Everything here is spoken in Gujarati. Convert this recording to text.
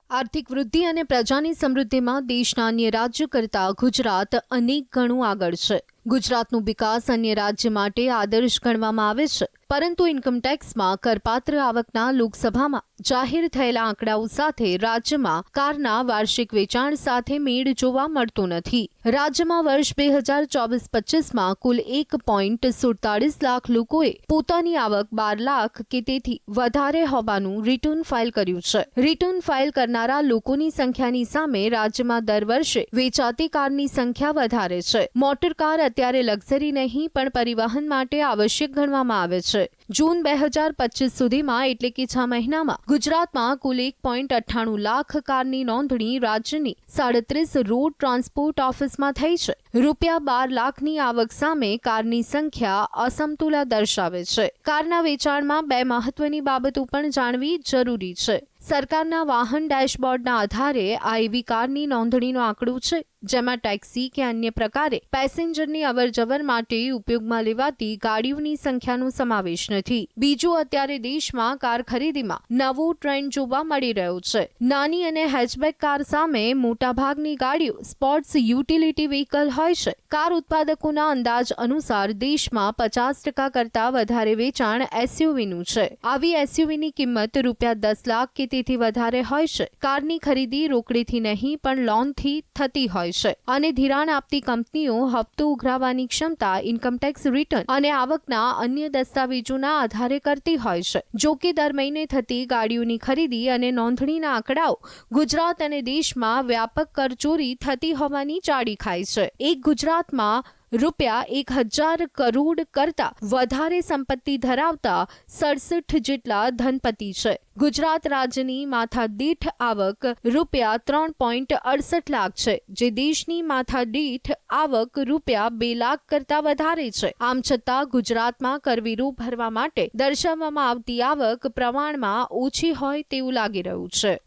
આર્થિક વૃદ્ધિ અને પ્રજાની સમૃદ્ધિમાં દેશના અન્ય રાજ્યો કરતાં ગુજરાત અનેક ગણું આગળ છે। ગુજરાતનો વિકાસ અન્ય રાજ્ય માટે આદર્શ ગણવામાં આવે છે, પરંતુ ઇન્કમટેક્સમાં કરપાત્ર આવકના લોકસભામાં જાહેર થયેલા આંકડાઓ સાથે રાજ્યમાં કારના વાર્ષિક વેચાણ સાથે મેળ જોવા મળતો નથી। રાજ્યમાં વર્ષ 2024-25માં કુલ 1.47 લાખ લોકોએ પોતાની આવક 12 લાખ કે તેથી વધારે હોવાનું રિટર્ન ફાઇલ કર્યું છે। રિટર્ન ફાઇલ કરનારા લોકોની સંખ્યાની સામે રાજ્યમાં દર વર્ષે વેચાતી કારની સંખ્યા વધારે છે। મોટર કાર અત્યારે લક્ઝરી નહીં પણ પરિવહન માટે આવશ્યક ગણવામાં આવે છે। જૂન 2025 સુધીમાં એટલે કે 6 મહિનામાં ગુજરાતમાં કુલ 1.98 લાખ કારની નોંધણી રાજ્યની 37 રોડ ટ્રાન્સપોર્ટ ઓફિસમાં થઈ છે। રૂપિયા 12 લાખની આવક સામે કારની સંખ્યા અસમતુલા દર્શાવે છે। કારના વેચાણમાં બે મહત્વની બાબતો પણ જાણવી જરૂરી છે। સરકારના વાહન ડેશબોર્ડના આધારે આ એવી કારની નોંધણીનો આંકડો છે જેમાં ટેક્સી કે અન્ય પ્રકારે પેસેન્જરની અવરજવર માટે ઉપયોગમાં લેવાતી ગાડીઓની સંખ્યાનો સમાવેશ નથી। બીજું, અત્યારે દેશમાં કાર ખરીદીમાં નવો ટ્રેન્ડ જોવા મળી રહ્યો છે। નાની અને હેચબેક કાર સામે મોટાભાગની ગાડીઓ સ્પોર્ટ્સ યુટિલિટી વ્હીકલ હોય છે। કાર ઉત્પાદકોના અંદાજ અનુસાર દેશમાં 50% કરતાં વધારે વેચાણ એસયુવીનું છે। આવી એસયુવીની કિંમત રૂપિયા 10 લાખ કે તેથી વધારે હોય છે। કારની ખરીદી રોકડેથી નહીં પણ લોનથી થતી હોય છે અને ધિરાણ આપતી કંપનીઓ હપ્તો ઉઘરાવવાની ક્ષમતા ઇન્કમટેક્સ રિટર્ન અને આવકના અન્ય દસ્તાવેજોના આધારે કરતી હોય છે। જો કે દર મહિને થતી ગાડીઓની ખરીદી અને નોંધણીના આંકડાઓ ગુજરાત અને દેશમાં વ્યાપક કરચોરી થતી હોવાની ચાડી ખાય છે। એક ગુજરાતમાં રૂપિયા 1000 કરોડ કરતાં વધારે સંપત્તિ ધરાવતા 67 જેટલા ધનપતિ છે। ગુજરાત રાજ્યની માથાદીઠ આવક રૂપિયા 3.68 લાખ છે, જે દેશની માથાદીઠ આવક રૂપિયા 2 લાખ કરતાં વધારે છે। આમ છતાં ગુજરાતમાં કરવેરો ભરવા માટે દર્શાવવામાં આવતી આવક પ્રમાણમાં ઓછી હોય તેવું લાગી રહ્યું છે।